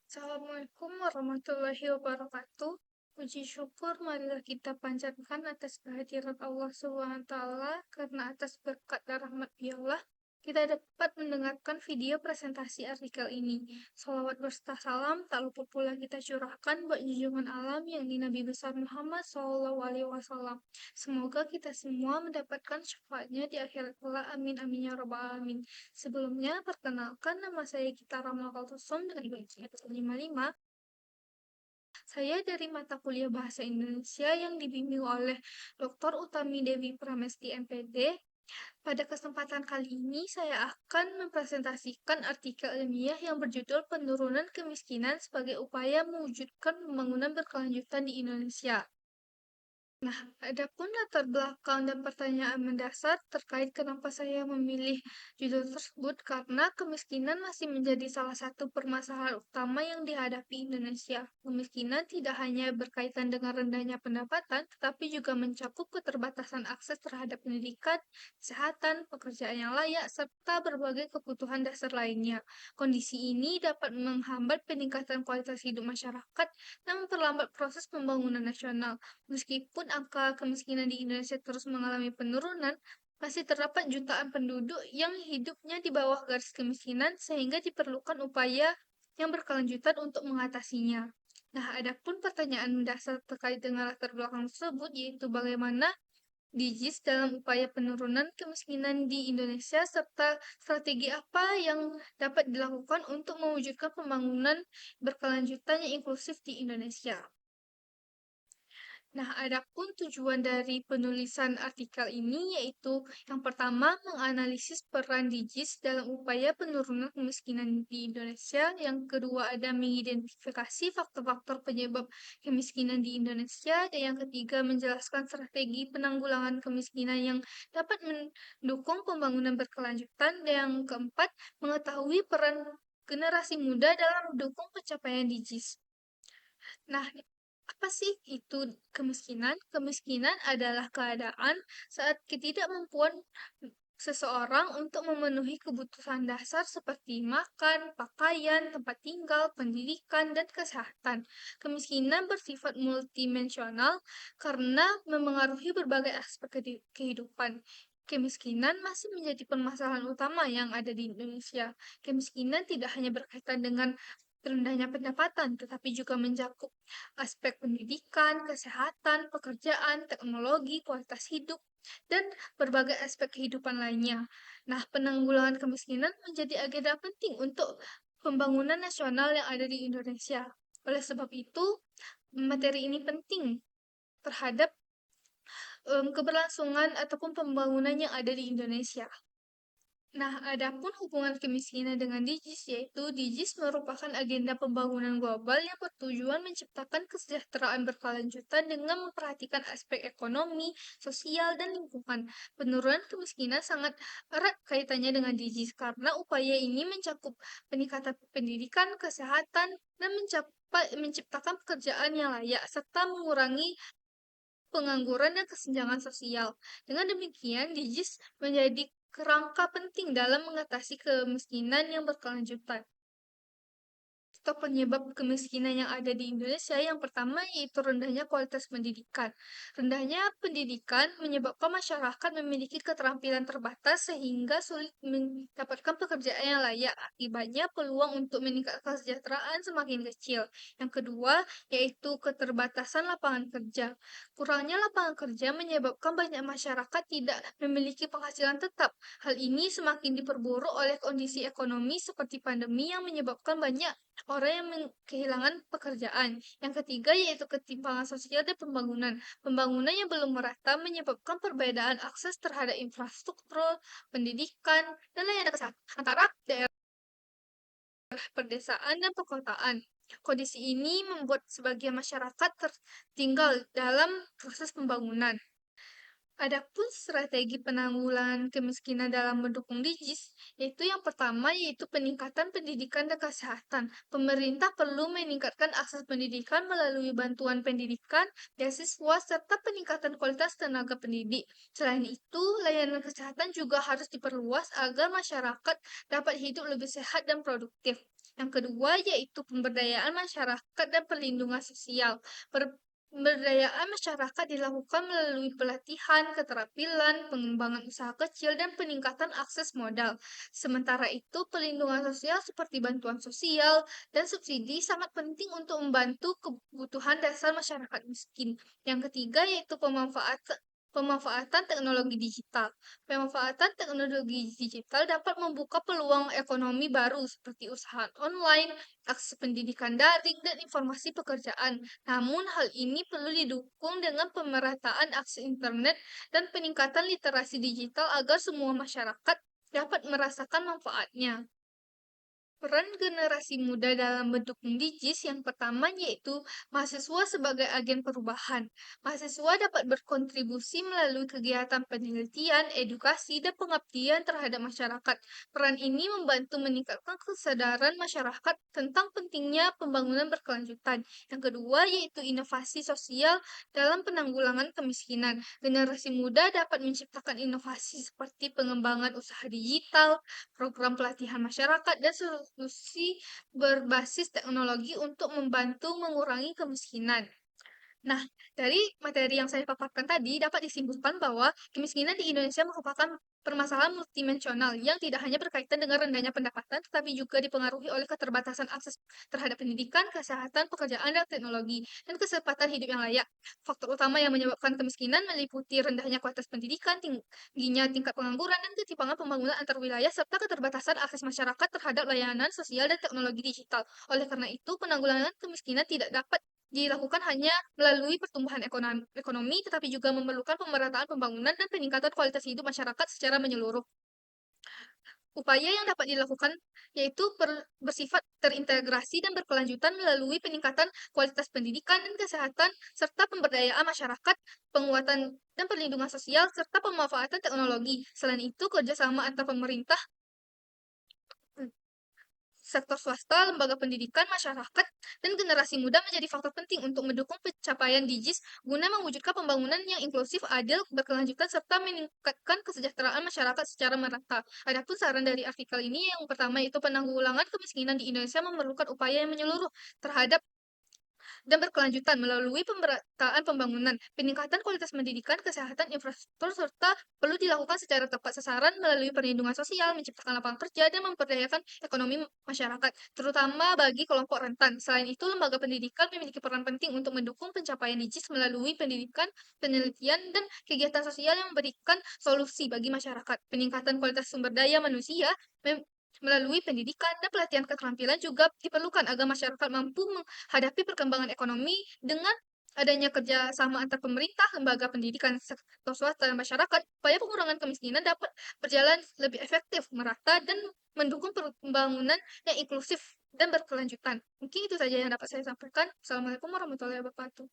Assalamualaikum warahmatullahi wabarakatuh. Puji syukur marilah kita panjatkan atas kehadiran Allah Subhanahu wa taala karena atas berkat dan rahmat Allah kita dapat mendengarkan video presentasi artikel ini. Salawat berserta salam tak lupa pula kita curahkan buat junjungan alam yang di Nabi besar Muhammad SAW. Semoga kita semua mendapatkan syafaatnya di akhirat kelak. Amin amin ya rabbal alamin. Sebelumnya, perkenalkan nama saya Gita Rama Kaltusum dengan IPK 55. Saya dari mata kuliah Bahasa Indonesia yang dibimbing oleh Dr. Utami Dewi Pramesti MPD. Pada kesempatan kali ini, saya akan mempresentasikan artikel ilmiah yang berjudul Penurunan Kemiskinan sebagai Upaya Mewujudkan Pembangunan Berkelanjutan di Indonesia. Nah, adapun latar belakang dan pertanyaan mendasar terkait kenapa saya memilih judul tersebut karena kemiskinan masih menjadi salah satu permasalahan utama yang dihadapi Indonesia. Kemiskinan tidak hanya berkaitan dengan rendahnya pendapatan, tetapi juga mencakup keterbatasan akses terhadap pendidikan, kesehatan, pekerjaan yang layak, serta berbagai kebutuhan dasar lainnya. Kondisi ini dapat menghambat peningkatan kualitas hidup masyarakat dan memperlambat proses pembangunan nasional. Meskipun angka kemiskinan di Indonesia terus mengalami penurunan, masih terdapat jutaan penduduk yang hidupnya di bawah garis kemiskinan sehingga diperlukan upaya yang berkelanjutan untuk mengatasinya. Nah, adapun pertanyaan mendasar terkait dengan latar belakang tersebut yaitu bagaimana DIGIS dalam upaya penurunan kemiskinan di Indonesia serta strategi apa yang dapat dilakukan untuk mewujudkan pembangunan berkelanjutan yang inklusif di Indonesia. Nah, adapun tujuan dari penulisan artikel ini yaitu yang pertama menganalisis peran DIGIS dalam upaya penurunan kemiskinan di Indonesia, yang kedua ada mengidentifikasi faktor-faktor penyebab kemiskinan di Indonesia, dan yang ketiga menjelaskan strategi penanggulangan kemiskinan yang dapat mendukung pembangunan berkelanjutan, dan yang keempat mengetahui peran generasi muda dalam mendukung pencapaian DIGIS. Nah, apa sih itu kemiskinan? Kemiskinan adalah keadaan saat ketidakmampuan seseorang untuk memenuhi kebutuhan dasar seperti makan, pakaian, tempat tinggal, pendidikan, dan kesehatan. Kemiskinan bersifat multidimensional karena memengaruhi berbagai aspek kehidupan. Kemiskinan masih menjadi permasalahan utama yang ada di Indonesia. Kemiskinan tidak hanya berkaitan dengan rendahnya pendapatan, tetapi juga mencakup aspek pendidikan, kesehatan, pekerjaan, teknologi, kualitas hidup, dan berbagai aspek kehidupan lainnya. Nah, penanggulangan kemiskinan menjadi agenda penting untuk pembangunan nasional yang ada di Indonesia. Oleh sebab itu, materi ini penting terhadap keberlangsungan ataupun pembangunan yang ada di Indonesia. Nah, adapun hubungan kemiskinan dengan DIGIS, yaitu DIGIS merupakan agenda pembangunan global yang bertujuan menciptakan kesejahteraan berkelanjutan dengan memperhatikan aspek ekonomi, sosial, dan lingkungan. Penurunan kemiskinan sangat erat kaitannya dengan DIGIS karena upaya ini mencakup peningkatan pendidikan, kesehatan, dan menciptakan pekerjaan yang layak, serta mengurangi pengangguran dan kesenjangan sosial. Dengan demikian, DIGIS menjadi kerangka penting dalam mengatasi kemiskinan yang berkelanjutan. Atau penyebab kemiskinan yang ada di Indonesia, yang pertama yaitu rendahnya kualitas pendidikan. Rendahnya pendidikan menyebabkan masyarakat memiliki keterampilan terbatas sehingga sulit mendapatkan pekerjaan yang layak. Akibatnya peluang untuk meningkatkan kesejahteraan semakin kecil. Yang kedua yaitu keterbatasan lapangan kerja. Kurangnya lapangan kerja menyebabkan banyak masyarakat tidak memiliki penghasilan tetap. Hal ini semakin diperburuk oleh kondisi ekonomi seperti pandemi yang menyebabkan banyak orang yang kehilangan pekerjaan. Yang ketiga yaitu ketimpangan sosial dan pembangunan. Pembangunan yang belum merata menyebabkan perbedaan akses terhadap infrastruktur, pendidikan, dan layanan kesehatan antara daerah pedesaan dan perkotaan. Kondisi ini membuat sebagian masyarakat tertinggal dalam proses pembangunan. Adapun strategi penanggulangan kemiskinan dalam mendukung DIGIS, yaitu yang pertama yaitu peningkatan pendidikan dan kesehatan. Pemerintah perlu meningkatkan akses pendidikan melalui bantuan pendidikan, beasiswa, serta peningkatan kualitas tenaga pendidik. Selain itu, layanan kesehatan juga harus diperluas agar masyarakat dapat hidup lebih sehat dan produktif. Yang kedua yaitu pemberdayaan masyarakat dan perlindungan sosial. Pemberdayaan masyarakat dilakukan melalui pelatihan, keterampilan, pengembangan usaha kecil, dan peningkatan akses modal. Sementara itu, perlindungan sosial seperti bantuan sosial dan subsidi sangat penting untuk membantu kebutuhan dasar masyarakat miskin. Yang ketiga yaitu pemanfaatan teknologi digital. Pemanfaatan teknologi digital dapat membuka peluang ekonomi baru seperti usaha online, akses pendidikan daring, dan informasi pekerjaan. Namun, hal ini perlu didukung dengan pemerataan akses internet dan peningkatan literasi digital agar semua masyarakat dapat merasakan manfaatnya. Peran generasi muda dalam mendukung DIGIS yang pertama yaitu mahasiswa sebagai agen perubahan. Mahasiswa dapat berkontribusi melalui kegiatan penelitian, edukasi, dan pengabdian terhadap masyarakat. Peran ini membantu meningkatkan kesadaran masyarakat tentang pentingnya pembangunan berkelanjutan. Yang kedua yaitu inovasi sosial dalam penanggulangan kemiskinan. Generasi muda dapat menciptakan inovasi seperti pengembangan usaha digital, program pelatihan masyarakat, dan solusi berbasis teknologi untuk membantu mengurangi kemiskinan. Nah, dari materi yang saya paparkan tadi dapat disimpulkan bahwa kemiskinan di Indonesia merupakan permasalahan multidimensional yang tidak hanya berkaitan dengan rendahnya pendapatan, tetapi juga dipengaruhi oleh keterbatasan akses terhadap pendidikan, kesehatan, pekerjaan, dan teknologi, dan kesempatan hidup yang layak. Faktor utama yang menyebabkan kemiskinan meliputi rendahnya kualitas pendidikan, tingginya tingkat pengangguran, dan ketimpangan pembangunan antar wilayah, serta keterbatasan akses masyarakat terhadap layanan sosial dan teknologi digital. Oleh karena itu, penanggulangan kemiskinan tidak dapat dilakukan hanya melalui pertumbuhan ekonomi, tetapi juga memerlukan pemerataan pembangunan dan peningkatan kualitas hidup masyarakat secara menyeluruh. Upaya yang dapat dilakukan yaitu bersifat terintegrasi dan berkelanjutan melalui peningkatan kualitas pendidikan dan kesehatan, serta pemberdayaan masyarakat, penguatan dan perlindungan sosial, serta pemanfaatan teknologi. Selain itu, kerjasama antar pemerintah, sektor swasta, lembaga pendidikan, masyarakat, dan generasi muda menjadi faktor penting untuk mendukung pencapaian DIGIS guna mewujudkan pembangunan yang inklusif, adil, berkelanjutan, serta meningkatkan kesejahteraan masyarakat secara merata. Adapun saran dari artikel ini yang pertama yaitu penanggulangan kemiskinan di Indonesia memerlukan upaya yang menyeluruh terhadap dan berkelanjutan melalui pemerataan pembangunan, peningkatan kualitas pendidikan, kesehatan, infrastruktur, serta perlu dilakukan secara tepat sasaran melalui perlindungan sosial, menciptakan lapangan kerja, dan memperdayakan ekonomi masyarakat, terutama bagi kelompok rentan. Selain itu, lembaga pendidikan memiliki peran penting untuk mendukung pencapaian DIGIS melalui pendidikan, penelitian, dan kegiatan sosial yang memberikan solusi bagi masyarakat. Peningkatan kualitas sumber daya manusia melalui pendidikan dan pelatihan keterampilan juga diperlukan agar masyarakat mampu menghadapi perkembangan ekonomi dengan adanya kerjasama antar pemerintah, lembaga pendidikan, sektor swasta, dan masyarakat, supaya pengurangan kemiskinan dapat berjalan lebih efektif, merata, dan mendukung pembangunan yang inklusif dan berkelanjutan. Mungkin itu saja yang dapat saya sampaikan. Assalamualaikum warahmatullahi wabarakatuh.